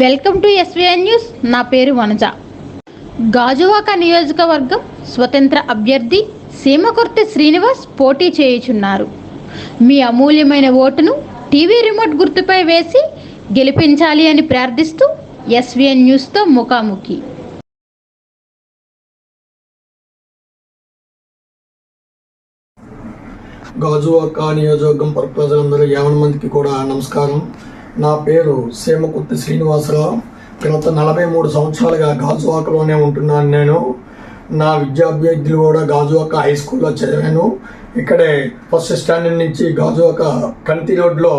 Welcome to SVN news. నా పేరు వనజ. గాజువాక నియోజకవర్గం స్వతంత్ర అభ్యర్థి సీమకుర్తి శ్రీనివాస్ పోటీ చేయుచున్నారు. మీ అమూల్యమైన ఓటును టీవీ రిమోట్ గుర్తుపై వేసి గెలిపించాలి అని ప్రార్థిస్తూ ఎస్వీఎన్ న్యూస్తో ముఖాముఖి. గాజువాక నియోజకవర్గం ప్రజలందరూ 50 మందికి కూడా నమస్కారం. నా పేరు సీమకుర్తి శ్రీనివాసరావు. గత 43 సంవత్సరాలుగా గాజువాకలోనే ఉంటున్నాను. నేను నా విద్యాభ్యర్థులు కూడా గాజువాక హై స్కూల్లో చదివాను. ఇక్కడే ఫస్ట్ స్టాండర్డ్ నుంచి గాజువాక కంటి రోడ్లో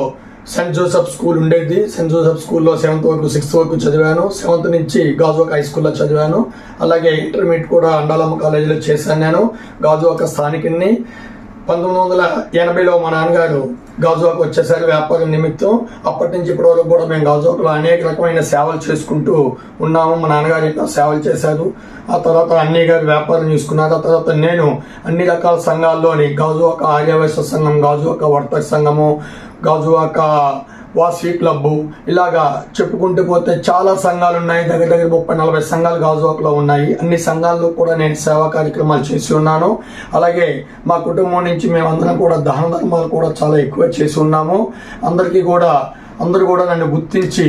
సెయింట్ జోసెఫ్ స్కూల్ ఉండేది. సెయింట్ జోసెఫ్ స్కూల్లో 7th వరకు 6th వరకు చదివాను. 7th నుంచి గాజువాక హై స్కూల్లో చదివాను. అలాగే ఇంటర్మీడియట్ కూడా అండాలమ్మ కాలేజీలో చేశాను. నేను గాజువాక స్థానికుడిని. 1980లో మా నాన్నగారు గాజువాక వచ్చేసరి వ్యాపారం నిమిత్తం. అప్పటి నుంచి ఇప్పటి వరకు కూడా మేము గాజువాకలో అనేక రకమైన సేవలు చేసుకుంటూ ఉన్నాము. మా నాన్నగారు ఎన్నో సేవలు చేశారు. ఆ తర్వాత అన్నయ్య గారు వ్యాపారం చూసుకున్నారు. ఆ తర్వాత నేను అన్ని రకాల సంఘాల్లోని గాజువాక ఆర్యవైశ్య సంఘం, గాజువాక వర్తక సంఘము, గాజువాక వాసవి క్లబ్బు, ఇలాగా చెప్పుకుంటూ పోతే చాలా సంఘాలు ఉన్నాయి. దగ్గర 30-40 సంఘాలు గాజువాకలో ఉన్నాయి. అన్ని సంఘాల్లో కూడా నేను సేవా కార్యక్రమాలు చేసి ఉన్నాను. అలాగే మా కుటుంబం నుంచి మేమందరం కూడా దాన ధర్మాలు కూడా చాలా ఎక్కువ చేసి ఉన్నాము. అందరూ కూడా నన్ను గుర్తించి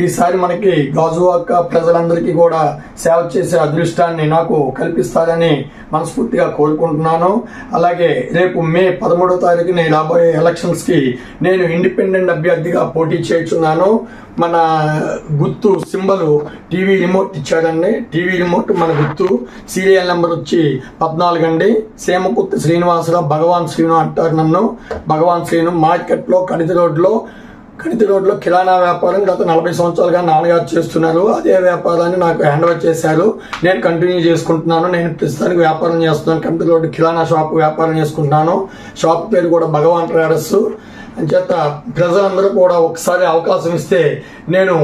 ఈసారి మనకి గాజువాక ప్రజలందరికీ కూడా సేవ చేసే అదృష్టాన్ని నాకు కల్పిస్తారని మనస్ఫూర్తిగా కోరుకుంటున్నాను. అలాగే రేపు మే 13వ తారీఖున రాబోయే ఎలక్షన్స్కి నేను ఇండిపెండెంట్ అభ్యర్థిగా పోటీ చేస్తున్నాను. మన గుర్తు సింబల్ టీవీ రిమోట్ ఇచ్చారండి. టీవీ రిమోట్ మన గుర్తు. సీరియల్ నెంబర్ వచ్చి 14 అండి. సీమకుర్తి శ్రీనివాసరావు, భగవాన్ శ్రీను అంటారు నన్ను. భగవాన్ శ్రీను మార్కెట్లో కణితి రోడ్లో కిరాణా వ్యాపారం గత 40 సంవత్సరాలుగా నాన్నగారు చేస్తున్నారు. అదే వ్యాపారాన్ని నాకు హ్యాండ్ ఓవర్ చేశారు. నేను కంటిన్యూ చేసుకుంటున్నాను. నేను ప్రస్తుతానికి వ్యాపారం చేస్తున్నాను. కణితి రోడ్డు కిరాణా షాప్ వ్యాపారం చేసుకుంటున్నాను. షాప్ పేరు కూడా భగవాన్ ట్రేడర్స్. అంచేత ప్రజలందరూ కూడా ఒకసారి అవకాశం ఇస్తే నేను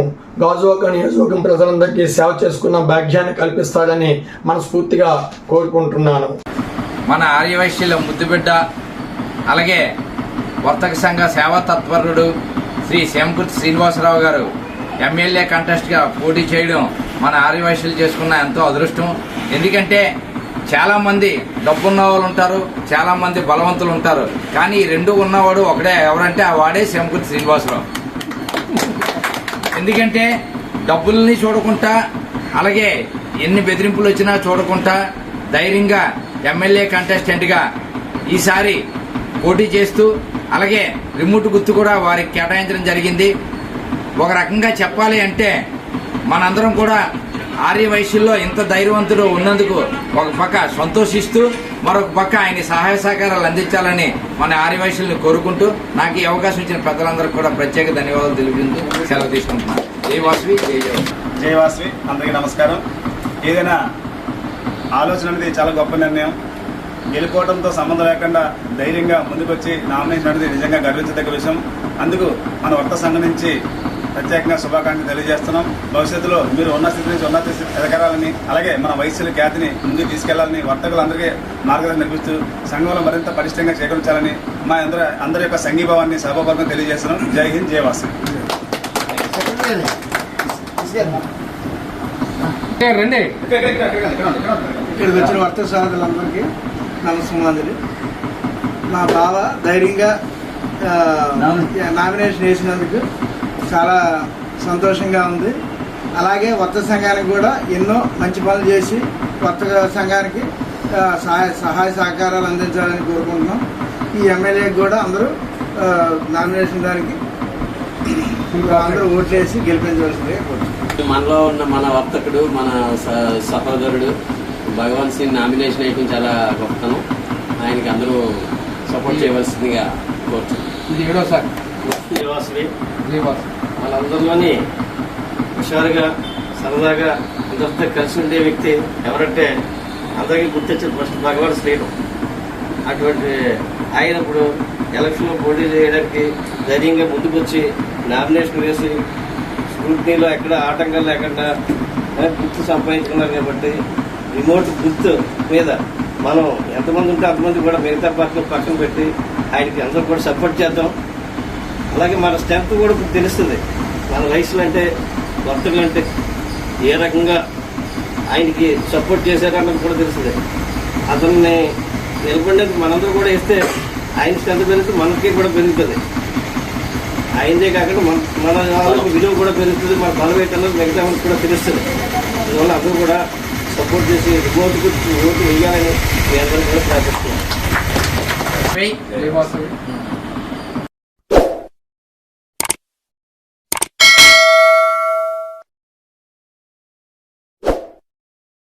గాజువాక నియోజకవర్గం ప్రజలందరికీ సేవ చేసుకున్న భాగ్యాన్ని కల్పిస్తారని మనస్ఫూర్తిగా కోరుకుంటున్నాను. మన ఆర్యవైశ్యుల ముద్దుబిడ్డ, అలాగే వర్తక సంఘ సేవా తత్పరుడు శ్రీ సీమకుర్తి శ్రీనివాసరావు గారు ఎమ్మెల్యే కంటెస్ట్గా పోటీ చేయడం మన ఆర్యవైశ్యులు చేసుకున్న ఎంతో అదృష్టం. ఎందుకంటే చాలామంది డబ్బున్న వాళ్ళు ఉంటారు, చాలామంది బలవంతులు ఉంటారు. కానీ ఈ రెండు ఉన్నవాడు ఒకడే, ఎవరంటే ఆ వాడే సీమకుర్తి శ్రీనివాసరావు. ఎందుకంటే డబ్బుల్ని చూడకుండా, అలాగే ఎన్ని బెదిరింపులు వచ్చినా చూడకుండా ధైర్యంగా ఎమ్మెల్యే కంటెస్టెంట్గా ఈసారి పోటీ చేస్తూ, అలాగే రిమోట్ గుర్తు కూడా వారికి కేటాయించడం జరిగింది. ఒక రకంగా చెప్పాలి అంటే మనందరం కూడా ఆర్యవైశ్యుల్లో ఇంత ధైర్యవంతుడు ఉన్నందుకు ఒక పక్క సంతోషిస్తూ, మరొక పక్క ఆయన సహాయ సహకారాలు అందించాలని మన ఆర్యవైశ్యుల్ని కోరుకుంటూ, నాకు ఈ అవకాశం ఇచ్చిన పెద్దలందరికీ కూడా ప్రత్యేక ధన్యవాదాలు తెలుపుకుంటూ సెలవు తీసుకుంటున్నాను. జై వాసవి, జై వాసవి. అందరికీ నమస్కారం. ఏదైనా ఆలోచన అనేది చాలా గొప్ప నిర్ణయం. గెలుపోవడంతో సంబంధం లేకుండా ధైర్యంగా ముందుకొచ్చి నామినేషన్ అనేది నిజంగా గర్వించదగ్గ విషయం. అందుకు మన వర్త సంఘం నుంచి ప్రత్యేకంగా శుభాకాంక్షలు తెలియజేస్తున్నాం. భవిష్యత్తులో మీరు ఉన్న స్థితి నుంచి ఉన్నత స్థితి ఎదగాలని, అలాగే మన వయస్సుల ఖ్యాతిని ముందుకు తీసుకెళ్లాలని, వర్తకులందరికీ మార్గదర్శనం నిర్మిస్తూ సంఘంలో మరింత పటిష్టంగా చేకూర్చాలని మా అందరి యొక్క సంఘీభావాన్ని సభాపూర్వకంగా తెలియజేస్తున్నాం. జై హింద్, జై వాసవి. ఇక్కడికి వచ్చిన వర్తక సోదరులందరికీ నమస్కారాలు. మా బావ ధైర్యంగా నామినేషన్ వేసినందుకు చాలా సంతోషంగా ఉంది. అలాగే వర్తక సంఘానికి కూడా ఎన్నో మంచి పనులు చేసి వర్తక సంఘానికి సహాయ సహకారాలు అందించాలని కోరుకుంటున్నాం. ఈ ఎమ్మెల్యేకి కూడా అందరూ నామినేషన్ దానికి అందరూ ఓట్లేసి గెలిపించవలసిందిగా కోరుకుంటున్నాం. మనలో ఉన్న మన వర్తకుడు, మన సహోదరుడు భగవాన్ సింగ్ నామినేషన్ వేయడం చాలా గొప్పతనం. ఆయనకి అందరూ సపోర్ట్ చేయవలసిందిగా కోరుతున్నాం. వాళ్ళందరిలోని హుషారుగా, సరదాగా అందరితో కలిసి ఉండే వ్యక్తి ఎవరంటే అందరికీ గుర్తించిన ఫస్ట్ భగవాన్ శ్రీను. అటువంటి ఆయన ఇప్పుడు ఎలక్షన్లో పోటీ చేయడానికి ధైర్యంగా ముందుకొచ్చి నామినేషన్ వేసి స్క్రూటినీలో ఎక్కడ ఆటంకం లేకుండా గుర్తు సంపాదించుకున్నారు. కాబట్టి రిమోట్ గుర్తు మీద మనం ఎంతమంది ఉంటే అంతమంది కూడా మిగతా పార్టీలు పక్కన పెట్టి ఆయనకి అందరూ కూడా సపోర్ట్ చేద్దాం. అలాగే మన స్ట్రెంత్ కూడా తెలుస్తుంది. మన వయసులో అంటే వర్తకులు అంటే ఏ రకంగా ఆయనకి సపోర్ట్ చేశారన్నది కూడా తెలుస్తుంది. అతన్ని నిలబడేందుకు మనందరూ కూడా ఇస్తే ఆయన స్ట్రెంత్ పెరుగుతుంది, మనకి కూడా పెరుగుతుంది. ఆయనదే కాకుండా మన వాళ్ళకి విలువ కూడా పెరుగుతుంది, మన బలం ఏంటన్నది మిగతా మనకు కూడా తెలుస్తుంది. అందువల్ల అందరూ కూడా సపోర్ట్ చేసి ఓటు వేయాలని మీ అందరూ కూడా ప్రార్థిస్తున్నాం.